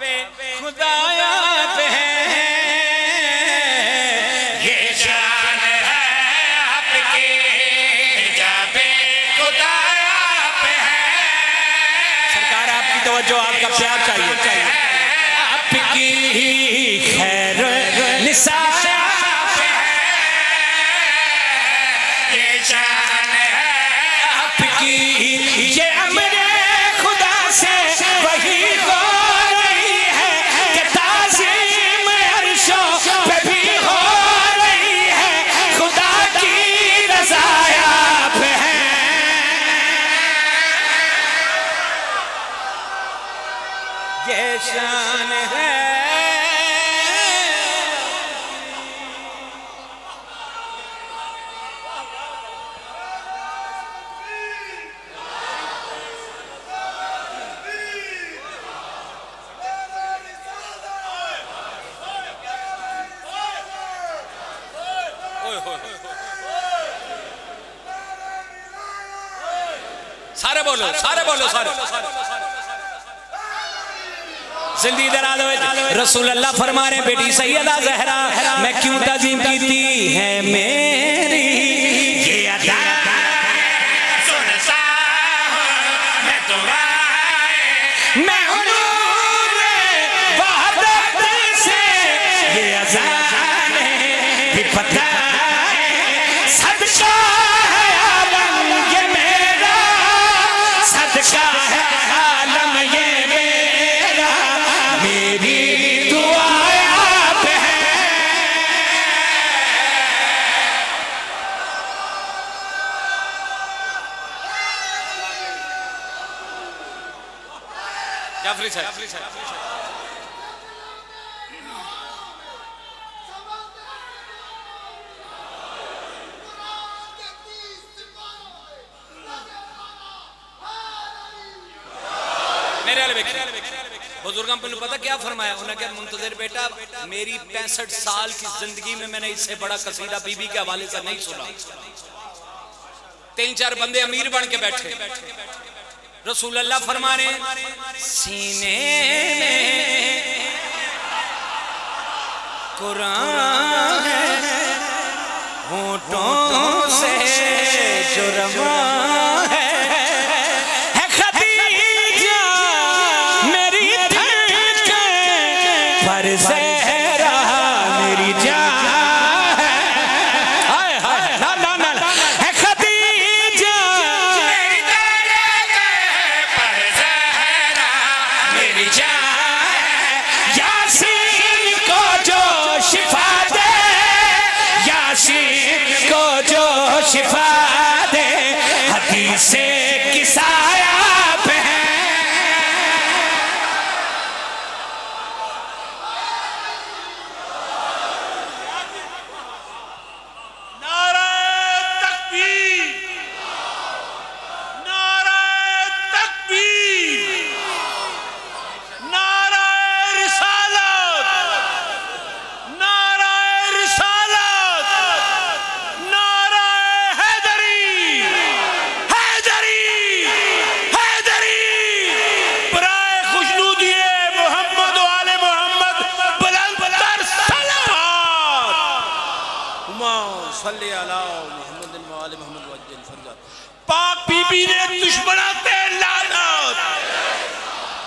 पे खुदाया पे है, ये शान है आपकी जाबे खुदाया पे है। सरकार आपकी तवज्जो, आपका प्यार चाहिए, आपकी खैर निसाया पे है, ये शान है आपकी, ये अमरे खुदा से वही हो रही है कि ताज़ीम अर्शों पे भी हो रही है, खुदा की रज़ा आप है। ये शान है सारे बोलो, सारे बोलो, सारे जिंदगी दराज हो। रसूल अल्लाह फरमा रहे बेटी सैयदा ज़हरा मैं क्यों ताज़ीम कीती है मेरी ये अदा सुनता मैं तुम्हारे मैं हुनूर वहदत से ये अज़ान भी पता सदका है आलम ये मेरा, सदका है आलम ये मेरा, मेरी दुआ आप है। जाफरी साहब बुजुर्गों पर पता क्या फरमाया उन्होंने क्या मुंतज़िर बेटा मेरी 65 साल की जिंदगी में मैंने इससे बड़ा कसीदा बीबी के हवाले से नहीं सुना। 3-4 बंदे अमीर बन के बैठे, रसूल अल्लाह फरमा रहे सीने में कुरान है होठों से जुर्मा है खदीजा मेरी धड़कन पर ज़हरा मेरी जान है, हाय हाय ना ना ना है खदीजा मेरी धड़कन पर ज़हरा मेरी जान है, यासीन को जो शिफा दे, यासीन को जो शिफा दे, हदीसे किसाया पे है। नारा तकबीर, नारा तकबीर, नारा रिसालत, नारा रिसालत, नारा हैदरी, हैदरी, हैदरी, बराए खुशनूदिए मोहम्मद वाले मोहम्मद बुलंद तर सलावत। हुम्मा सल्ली अला मोहम्मद वाले मोहम्मद वज्जल फरजात। पाक बीबी ने दुश्मना ते लानत,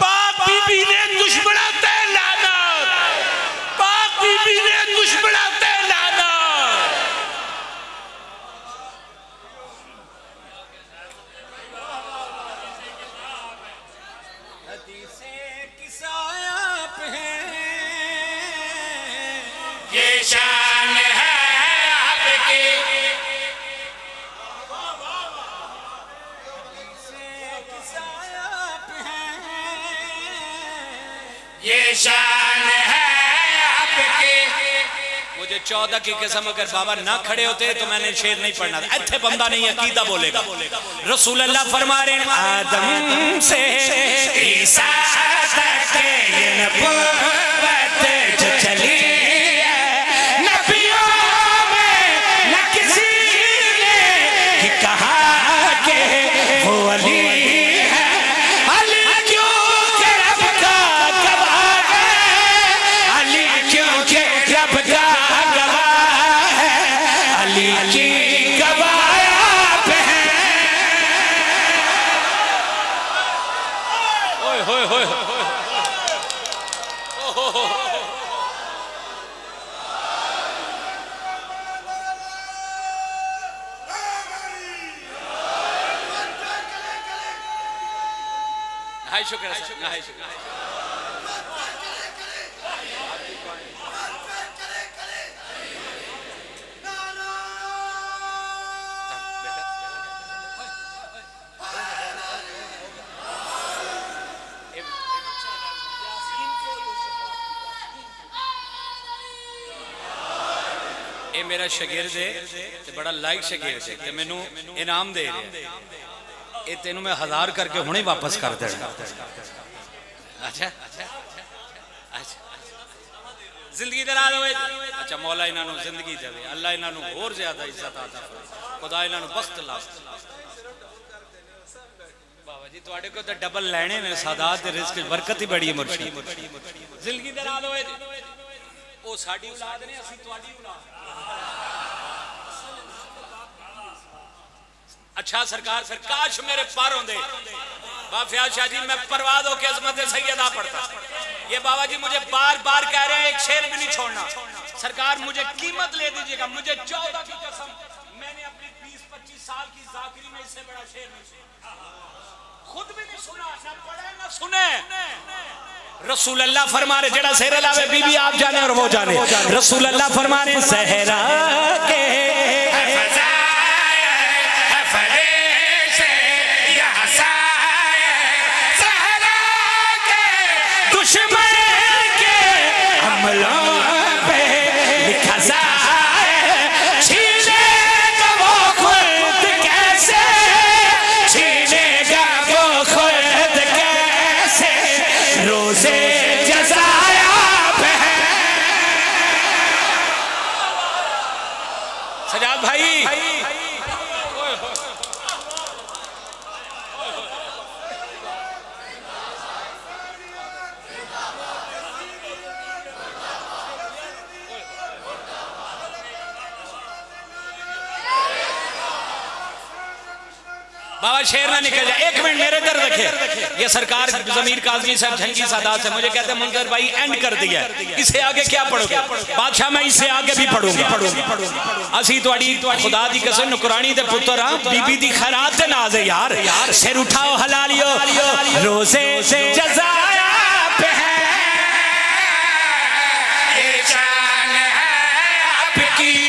पाक बीबी ने दुश्मना ते लानत, पाक बीबी ने दुश्मना ते लानत। हदीसे किसाया पे है, ये शान है आपकी, हदीसे किसाया पे है, ये शान है आपकी। मुझे 14 की कसम अगर बाबा ना खड़े होते तो मैंने शेर नहीं पढ़ना था। इत्थे बंदा नहीं अकीदा बोलेगा। रसूल अल्लाह फरमा रहे आदम से ईसा तक ये नबूवत जो चली है, नबियों में न किसी ने कहा कि वो अली है, अली क्यों के रब का गवाह होए होए हाय शुक्र है, हाय शुक्र है। ये मेरा शगिर्द है ते बड़ा लाइक शगिर्द है ते मैनू इनाम दे रहा है। ये तेनू मैं 1000 करके हुणे वापस कर देना। अच्छा अच्छा अच्छा जिंदगी दराज होए। अच्छा मौला इन्हां नू जिंदगी देवे, अल्लाह इन्हां नू होर ज्यादा इज्जत अता फरमाए, खुदा इन्हां नू बख्त ला। बाबा जी तुहाडे को तो डबल लैणे ने, सादात ते रिज़्क च बरकत ही बड़ी है मुर्शिद। जिंदगी दराज होए। ओ साडी औलाद ने, असी तुहाडी औलाद। अच्छा सरकार फिर काश मेरे पार होंदे। बाफिया शाह जी मैं परवाद होके अजमत सैयदा पढ़ता। ये बाबा जी मुझे बार बार कह रहे हैं एक शेर भी नहीं छोड़ना। सरकार मुझे कीमत ले दीजिएगा, मुझे 14 की कसम, मैंने अपनी 20-25 साल की जाकिरी में इससे बड़ा शेर नहीं सुना, खुद भी नहीं सुना, ना पढ़े ना सुने। रसूल अल्लाह फरमा रहे, जड़ा शेर लावे बीबी आप जाने और वो जाने। रसूल अल्लाह फरमा रहे सहरा के दुश्मन के हमलों पे लिखा छीनेगा वो खुद कैसे, छीनेगा वो खुद कैसे, रोज़े जज़ाया पे। सजाद भाई बाबा शेर ना निकल जाए। एक मिनट मेरे इधर रखे। ये सरकार ज़मीर काज़मी साहब झंगी सादात से मुझे कहते हैं मुंज़र भाई एंड कर दिया, इसे आगे क्या पढ़ोगे? बादशाह मैं इसे आगे भी पढ़ूंगा। असी तुहाडी खुदा दी कसम नुकरानी दे पुत्र हां, बीबी दी खैरात दे नाज है यार। सिर उठाओ हलालियो, रोज़े जज़ाया पे है, ये शान है आपकी।